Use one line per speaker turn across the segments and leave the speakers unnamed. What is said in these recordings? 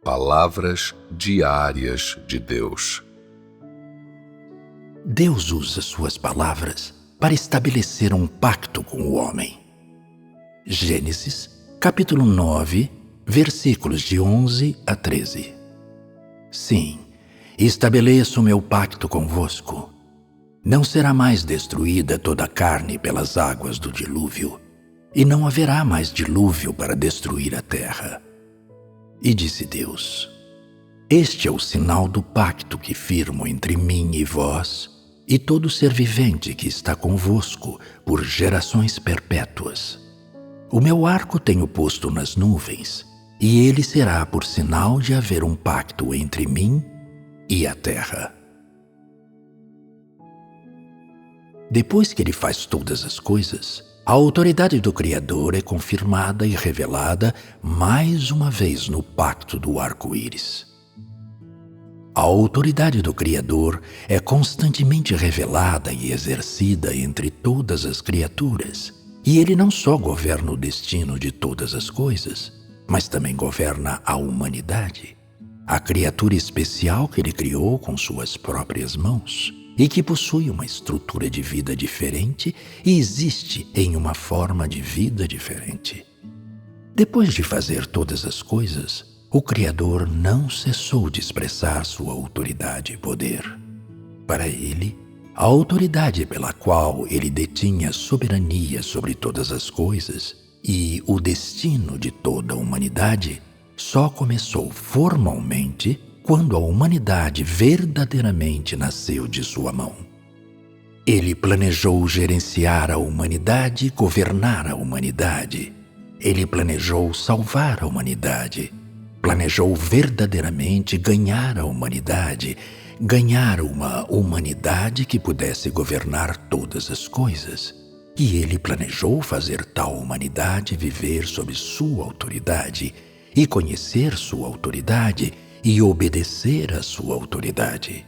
Palavras diárias de Deus.
Deus usa suas palavras para estabelecer um pacto com o homem. Gênesis, capítulo 9, versículos de 11 a 13. Sim, estabeleço o meu pacto convosco. Não será mais destruída toda a carne pelas águas do dilúvio, e não haverá mais dilúvio para destruir a terra. E disse Deus: Este é o sinal do pacto que firmo entre mim e vós, e todo ser vivente que está convosco por gerações perpétuas. O meu arco tenho posto nas nuvens, e ele será por sinal de haver um pacto entre mim e a terra. Depois que ele faz todas as coisas, a autoridade do Criador é confirmada e revelada mais uma vez no pacto do arco-íris. A autoridade do Criador é constantemente revelada e exercida entre todas as criaturas, e ele não só governa o destino de todas as coisas, mas também governa a humanidade, a criatura especial que ele criou com suas próprias mãos, e que possui uma estrutura de vida diferente e existe em uma forma de vida diferente. Depois de fazer todas as coisas, o Criador não cessou de expressar sua autoridade e poder. Para ele, a autoridade pela qual ele detinha soberania sobre todas as coisas e o destino de toda a humanidade só começou formalmente quando a humanidade verdadeiramente nasceu de sua mão. Ele planejou gerenciar a humanidade e governar a humanidade. Ele planejou salvar a humanidade. Planejou verdadeiramente ganhar a humanidade, ganhar uma humanidade que pudesse governar todas as coisas. E ele planejou fazer tal humanidade viver sob sua autoridade e conhecer sua autoridade e obedecer à sua autoridade.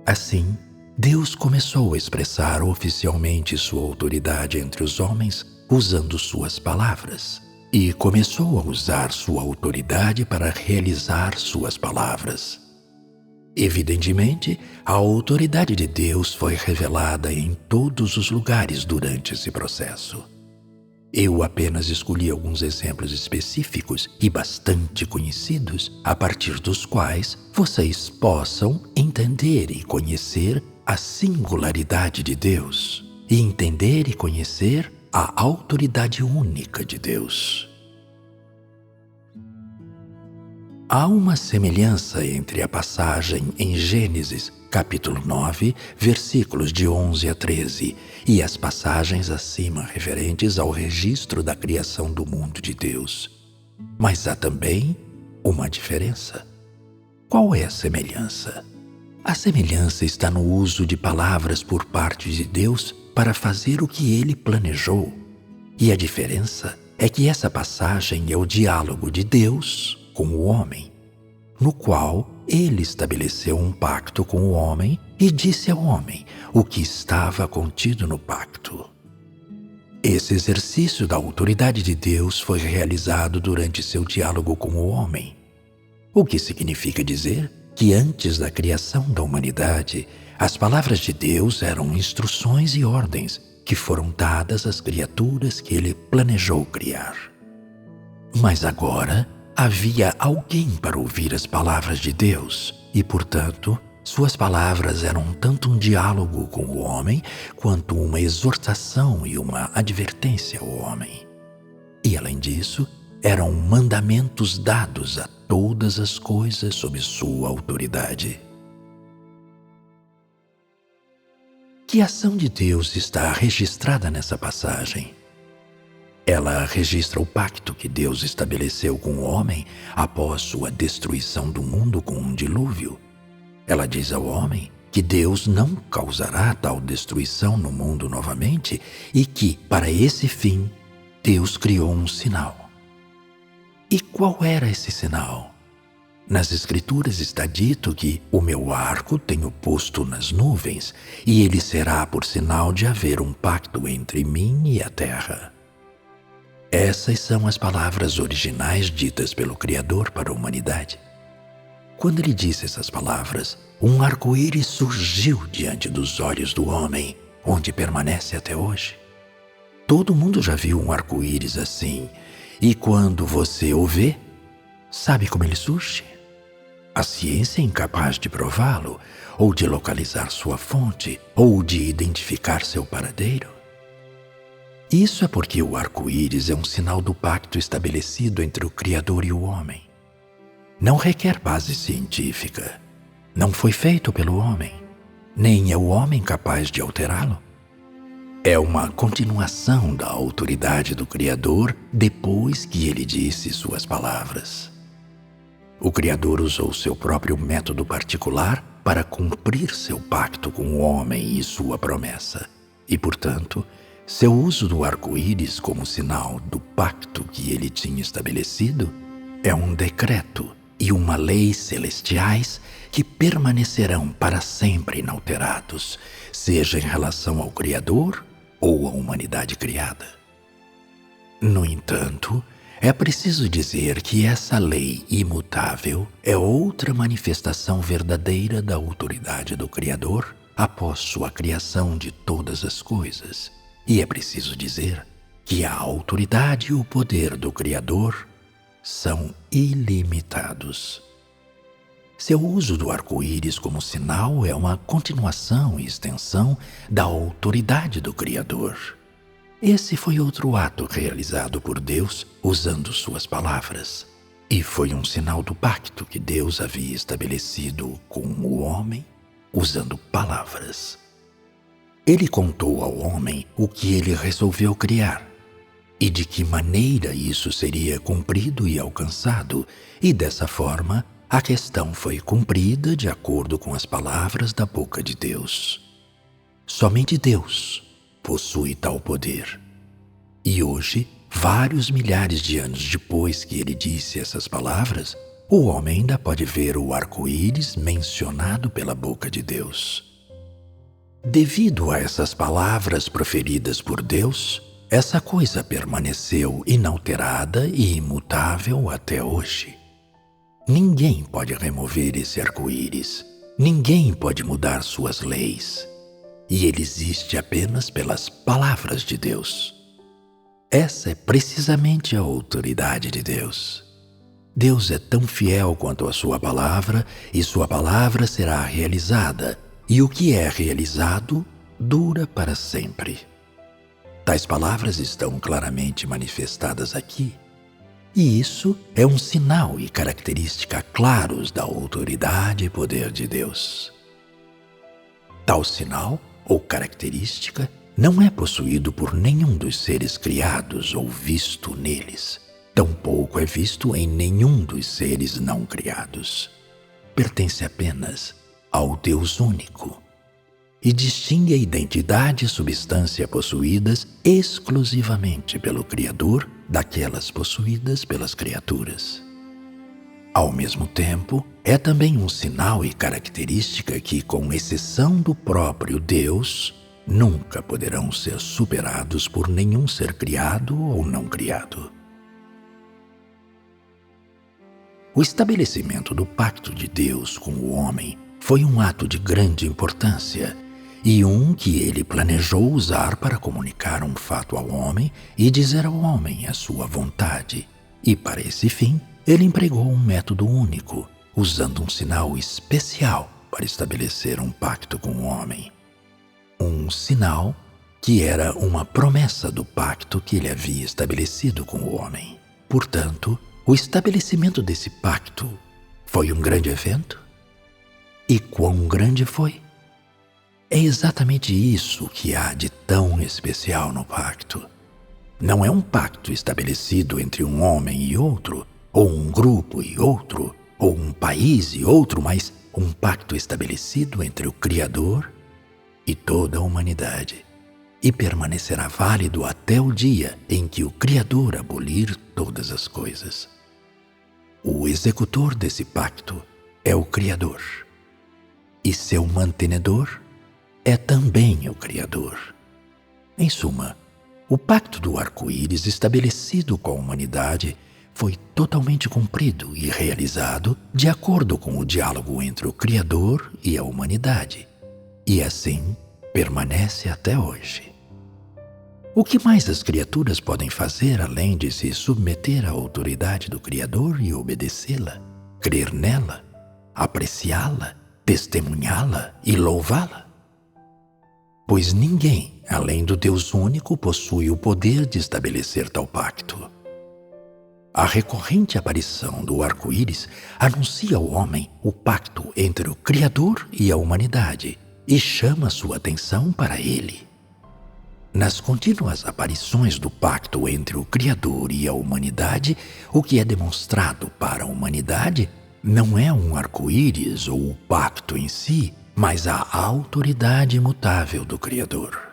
Assim, Deus começou a expressar oficialmente sua autoridade entre os homens usando suas palavras, e começou a usar sua autoridade para realizar suas palavras. Evidentemente, a autoridade de Deus foi revelada em todos os lugares durante esse processo. Eu apenas escolhi alguns exemplos específicos e bastante conhecidos, a partir dos quais vocês possam entender e conhecer a singularidade de Deus, e entender e conhecer a autoridade única de Deus. Há uma semelhança entre a passagem em Gênesis, capítulo 9, versículos de 11 a 13, e as passagens acima referentes ao registro da criação do mundo de Deus. Mas há também uma diferença. Qual é a semelhança? A semelhança está no uso de palavras por parte de Deus para fazer o que ele planejou. E a diferença é que essa passagem é o diálogo de Deus com o homem, no qual ele estabeleceu um pacto com o homem e disse ao homem o que estava contido no pacto. Esse exercício da autoridade de Deus foi realizado durante seu diálogo com o homem, o que significa dizer que antes da criação da humanidade, as palavras de Deus eram instruções e ordens que foram dadas às criaturas que ele planejou criar. Mas agora havia alguém para ouvir as palavras de Deus e, portanto, suas palavras eram tanto um diálogo com o homem quanto uma exortação e uma advertência ao homem. E, além disso, eram mandamentos dados a todas as coisas sob sua autoridade. Que ação de Deus está registrada nessa passagem? Ela registra o pacto que Deus estabeleceu com o homem após sua destruição do mundo com um dilúvio. Ela diz ao homem que Deus não causará tal destruição no mundo novamente e que, para esse fim, Deus criou um sinal. E qual era esse sinal? Nas Escrituras está dito que o meu arco tenho posto nas nuvens e ele será por sinal de haver um pacto entre mim e a terra. Essas são as palavras originais ditas pelo Criador para a humanidade. Quando ele disse essas palavras, um arco-íris surgiu diante dos olhos do homem, onde permanece até hoje. Todo mundo já viu um arco-íris assim, e quando você o vê, sabe como ele surge? A ciência é incapaz de prová-lo, ou de localizar sua fonte, ou de identificar seu paradeiro. Isso é porque o arco-íris é um sinal do pacto estabelecido entre o Criador e o homem. Não requer base científica. Não foi feito pelo homem, nem é o homem capaz de alterá-lo. É uma continuação da autoridade do Criador depois que ele disse suas palavras. O Criador usou seu próprio método particular para cumprir seu pacto com o homem e sua promessa, e, portanto, seu uso do arco-íris como sinal do pacto que ele tinha estabelecido é um decreto e uma lei celestiais que permanecerão para sempre inalterados, seja em relação ao Criador ou à humanidade criada. No entanto, é preciso dizer que essa lei imutável é outra manifestação verdadeira da autoridade do Criador após sua criação de todas as coisas. E é preciso dizer que a autoridade e o poder do Criador são ilimitados. Seu uso do arco-íris como sinal é uma continuação e extensão da autoridade do Criador. Esse foi outro ato realizado por Deus usando suas palavras, e foi um sinal do pacto que Deus havia estabelecido com o homem usando palavras. Ele contou ao homem o que ele resolveu criar e de que maneira isso seria cumprido e alcançado, e dessa forma a questão foi cumprida de acordo com as palavras da boca de Deus. Somente Deus possui tal poder. E hoje, vários milhares de anos depois que ele disse essas palavras, o homem ainda pode ver o arco-íris mencionado pela boca de Deus. Devido a essas palavras proferidas por Deus, essa coisa permaneceu inalterada e imutável até hoje. Ninguém pode remover esse arco-íris, ninguém pode mudar suas leis, e ele existe apenas pelas palavras de Deus. Essa é precisamente a autoridade de Deus. Deus é tão fiel quanto a sua palavra, e sua palavra será realizada, e o que é realizado dura para sempre. Tais palavras estão claramente manifestadas aqui, e isso é um sinal e característica claros da autoridade e poder de Deus. Tal sinal ou característica não é possuído por nenhum dos seres criados ou visto neles. Tampouco é visto em nenhum dos seres não criados. Pertence apenas ao Deus único e distingue a identidade e substância possuídas exclusivamente pelo Criador daquelas possuídas pelas criaturas. Ao mesmo tempo, é também um sinal e característica que, com exceção do próprio Deus, nunca poderão ser superados por nenhum ser criado ou não criado. O estabelecimento do pacto de Deus com o homem foi um ato de grande importância e um que ele planejou usar para comunicar um fato ao homem e dizer ao homem a sua vontade. E para esse fim, ele empregou um método único, usando um sinal especial para estabelecer um pacto com o homem. Um sinal que era uma promessa do pacto que ele havia estabelecido com o homem. Portanto, o estabelecimento desse pacto foi um grande evento? E quão grande foi? É exatamente isso que há de tão especial no pacto. Não é um pacto estabelecido entre um homem e outro, ou um grupo e outro, ou um país e outro, mas um pacto estabelecido entre o Criador e toda a humanidade, e permanecerá válido até o dia em que o Criador abolir todas as coisas. O executor desse pacto é o Criador, e seu mantenedor é também o Criador. Em suma, O pacto do arco-íris estabelecido com a humanidade foi totalmente cumprido e realizado de acordo com o diálogo entre o Criador e a humanidade, e assim permanece até hoje. O que mais as criaturas podem fazer além de se submeter à autoridade do Criador e obedecê-la, crer nela, apreciá-la, testemunhá-la e louvá-la? Pois ninguém, além do Deus único, possui o poder de estabelecer tal pacto. A recorrente aparição do arco-íris anuncia ao homem o pacto entre o Criador e a humanidade e chama sua atenção para ele. Nas contínuas aparições do pacto entre o Criador e a humanidade, o que é demonstrado para a humanidade não é um arco-íris ou o pacto em si, mas a autoridade imutável do Criador.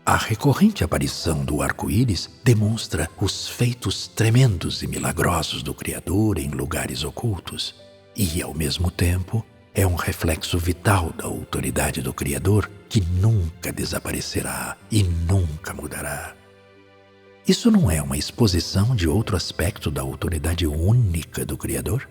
A recorrente aparição do arco-íris demonstra os feitos tremendos e milagrosos do Criador em lugares ocultos e, ao mesmo tempo, é um reflexo vital da autoridade do Criador que nunca desaparecerá e nunca mudará. Isso não é uma exposição de outro aspecto da autoridade única do Criador?